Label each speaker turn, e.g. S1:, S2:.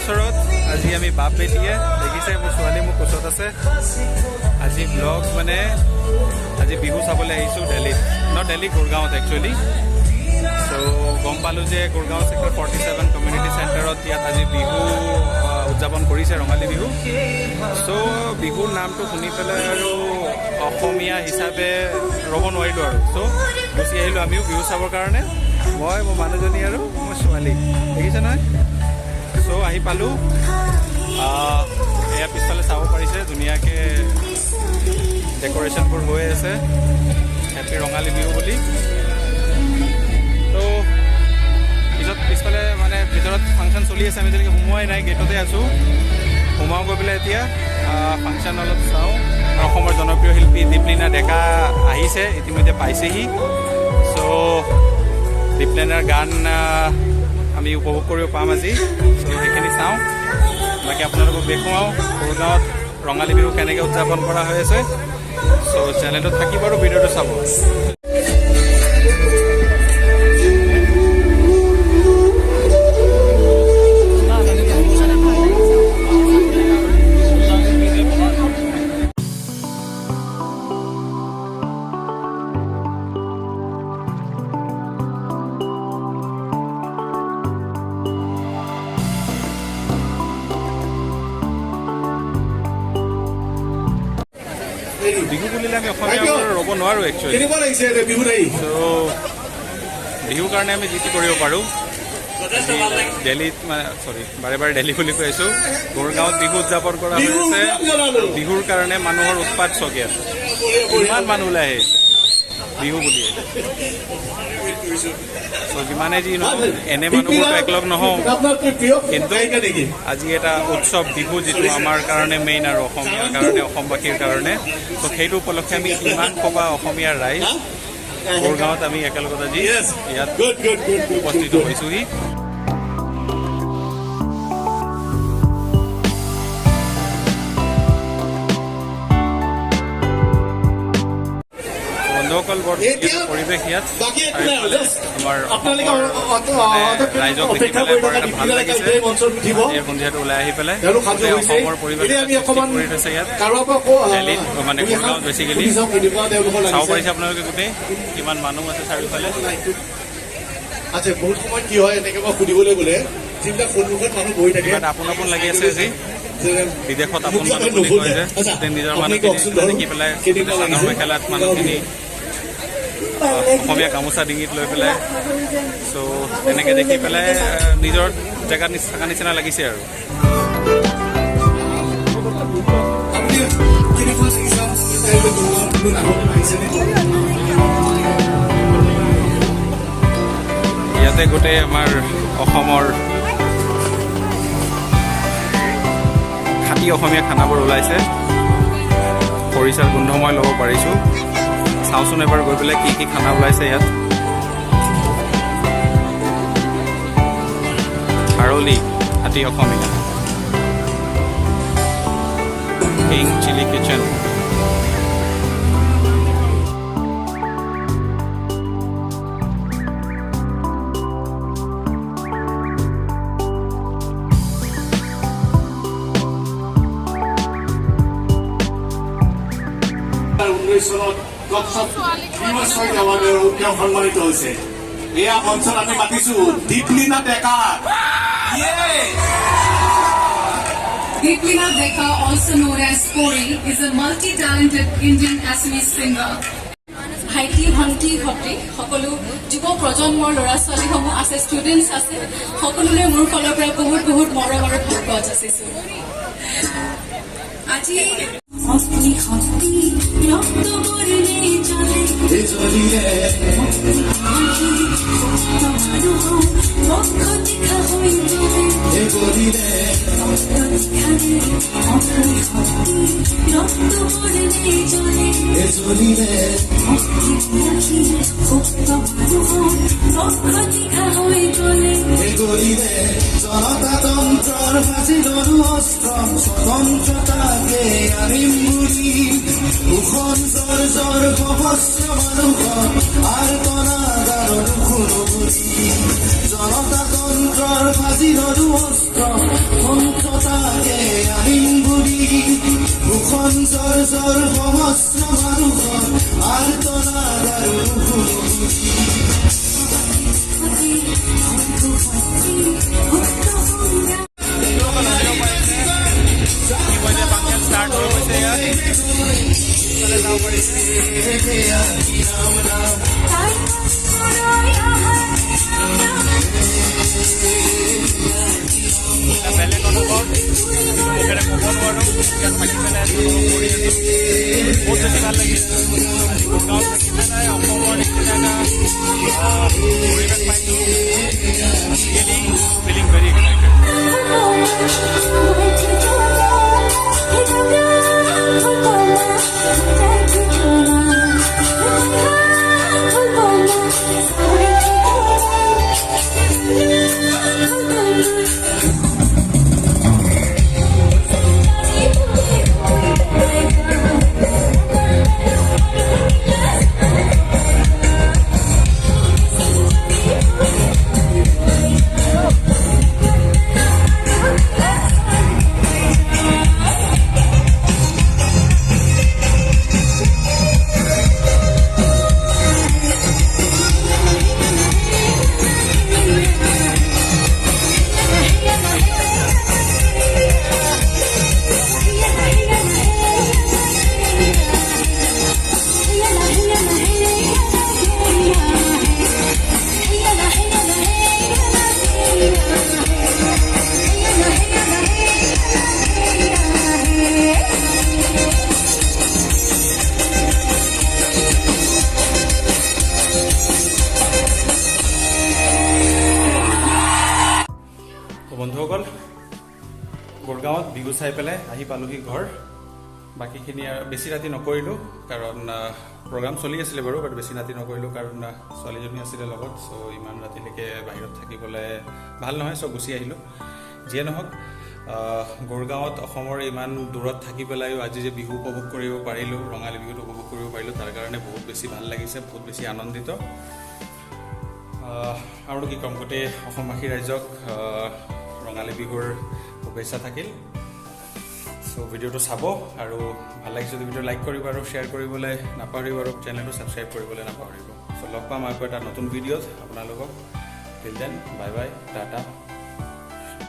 S1: ওচৰত আজি আমি বাপ বেটিয়ে দেখিছে মোৰ ছোৱালী মোৰ কোচত আছে আজি ব্লগ মানে আজি বিহু চাবলৈ আহিছোঁ দিল্লীত দিল্লী গুৰগাঁৱত একচুৱেলি চ' গম পালোঁ যে গুৰগাঁও চেক্টৰ 47 কমিউনিটি চেণ্টাৰত ইয়াত আজি বিহু উদযাপন কৰিছে ৰঙালী বিহু চ' বিহুৰ নামটো শুনি পেলাই আৰু অসমীয়া হিচাপে ৰ'ব নোৱাৰিলোঁ আৰু চ' গুচি আহিলোঁ আমিও বিহু চাবৰ কাৰণে মই মোৰ মানুহজনী আৰু মোৰ ছোৱালী দেখিছে নহয় চ' আহি পালোঁ এয়া পিছফালে চাব পাৰিছে ধুনীয়াকৈ ডেক'ৰেশ্যনবোৰ হৈ আছে হেপী ৰঙালী বিহু বুলি ত' পিছফালে মানে ভিতৰত ফাংচন চলি আছে আমি যেনেকৈ সোমোৱাই নাই গেটতে আছোঁ সোমাওঁ গৈ পেলাই এতিয়া ফাংচন অলপ চাওঁ অসমৰ জনপ্ৰিয় শিল্পী দীপলিনা ডেকা আহিছে ইতিমধ্যে পাইছেহি চ' দীপলিনাৰ গান আমি উপভোগ কৰিব পাম আজি চ' সেইখিনি চাওঁ বাকী আপোনালোকক দেখুৱাওঁ গুৰগাঁৱত ৰঙালী বিহু কেনেকৈ উদযাপন কৰা হৈ আছে চ' চেনেলটোত থাকিব আৰু ভিডিঅ'টো চাব বিহু বুলিলে আমি অসমীয়া ৰ'ব নোৱাৰোঁ একচুৱেলি চ' বিহুৰ কাৰণে আমি যি টি কৰিব পাৰোঁ দিল্লীত মানে বাৰে বাৰে দিল্লী বুলি কৈ আছোঁ গুৰগাঁৱত বিহু উদযাপন কৰা হৈছে বিহুৰ কাৰণে মানুহৰ উৎপাত চকি আছে ইমান মানুহ ওলাই আহিছে বিহু বুলিয়ে চ' যিমানে যি নহওক এনে মানুহবোৰতো একলগ নহওঁ কিন্তু আজি এটা উৎসৱ বিহু যিটো আমাৰ কাৰণে মেইন আৰু অসমীয়াৰ কাৰণে অসমবাসীৰ কাৰণে চ' সেইটো উপলক্ষে আমি ইমান ক'বা অসমীয়াৰ ৰাইজ গুৰগাঁৱত আমি একেলগত আজি ইয়াত উপস্থিত হৈছোঁহি বন্ধুসকল বৰ পৰিৱেশ ইয়াত আমাৰ ৰাইজক দেখি পেলাই বৰ এটা ভাল লাগিছে এই সন্ধিয়াটো ওলাই আহি পেলাই অসমৰ পৰিৱেশ কৰি থৈছে ইয়াত দিল্লীত মানে গুৰগাঁৱত বেছিকেলি চাব পাৰিছে আপোনালোকে গোটেই কিমান মানুহ আছে চাৰিওফালে
S2: আচ্ছা বহুত সময় কি হয় এনেকৈ মই সুধিবলৈ গ'লে যিবিলাক সন্মুখত মানুহ বহি থাকে
S1: আপোন আপোন লাগি আছে আজি বিদেশত আপোন মানুহ বুলি কয় যে নিজৰ মানুহখিনি দেখি পেলাই চাদৰ মেখেলাত মানুহখিনি অসমীয়া গামোচা ডিঙিত লৈ পেলাই চ' এনেকৈ দেখি পেলাই নিজৰ জেগাত থকা নিচিনা লাগিছে আৰু ইয়াতে গোটেই আমাৰ অসমৰ খাটি অসমীয়া খানাবোৰ ওলাইছে খৰিচাৰ গোন্ধ মই ল'ব পাৰিছোঁ চাওঁচোন এবাৰ গৈ পেলাই কি কি খানা ওলাইছে ইয়াত খাৰলি খাটি অসমীয়া কিং চিলি কিচেন
S2: সন্মানিত হৈছে এয়া মঞ্চত আমি মাতিছো দীপলিনা ডেকা
S3: Deeplina Deka, also known as Kori, is a multi-talented Indian Assamese singer. ভাইটি ভণ্টি ভণ্টি সকলো যুৱ প্ৰজন্মৰ ল'ৰা ছোৱালীসমূহ আছে ষ্টুডেণ্টছ আছে সকলোৰে মোৰ ফালৰ পৰা বহুত বহুত মৰম আৰু ভাগ্য যাচিছোঁ আজি
S4: জনতাতন্ত্ৰৰ ফাঁচিদৰু অস্ত্ৰ স্বতন্ত্ৰতাকে আনিম বুলি দুখন জৰ জৰ সহস্ৰ মানুহৰ আৰ্তনাদাৰ নুশুনো বুলি জনতাতন্ত্ৰৰ ফাঁচি ফাঁচিলৰো অস্ত্ৰ মন্ত্ৰতাকে আনিম বুলি মুখন জৰ জৰ সহস্ৰ মানুহৰ আৰ্তনাদ আৰু
S1: ষ্টাৰ্ট হৈ গৈছে ইয়াত যাব পাৰিছে বেলেগ অনুভৱ মুখেৰে ক'ব নোৱাৰোঁ ইয়াত থাকি পেলাই কৰি আছোঁ বহুত বেছি ভাল লাগিছে আজি গুৰগাঁৱত থাকি পেলাই অসমৰ নিচিনা এটা পৰিৱেশ পাইছোঁ ফিলিং ভেৰি এক্সাইটেড বন্ধুসকল গুৰগাঁৱত বিহু চাই পেলাই আহি পালোহি ঘৰ বাকীখিনি বেছি ৰাতি নকৰিলোঁ কাৰণ প্ৰগ্ৰাম চলি আছিলে বাৰু বাট বেছি ৰাতি নকৰিলোঁ কাৰণ ছোৱালীজনী আছিলে লগত চ' ইমান ৰাতিলৈকে বাহিৰত থাকিবলৈ ভাল নহয় চ' গুচি আহিলোঁ যিয়ে নহওক গুৰগাঁৱত অসমৰ ইমান দূৰত থাকি পেলাইও আজি যে বিহু উপভোগ কৰিব পাৰিলোঁ ৰঙালী বিহুত উপভোগ কৰিব পাৰিলোঁ তাৰ কাৰণে বহুত বেছি ভাল লাগিছে বহুত বেছি আনন্দিত আৰু কি ক'ম গোটেই অসমবাসী ৰাইজক ৰঙালী বিহুৰ শুভেচ্ছা থাকিল চ' ভিডিঅ'টো চাব আৰু ভাল লাগিছে যদি ভিডিঅ' লাইক কৰিব আৰু শ্বেয়াৰ কৰিবলৈ নাপাহৰিব আৰু চেনেলটো ছাবস্ক্ৰাইব কৰিবলৈ নাপাহৰিব চ' লগ পাম আকৌ এটা নতুন ভিডিঅ'ত আপোনালোকক till then bye bye Tata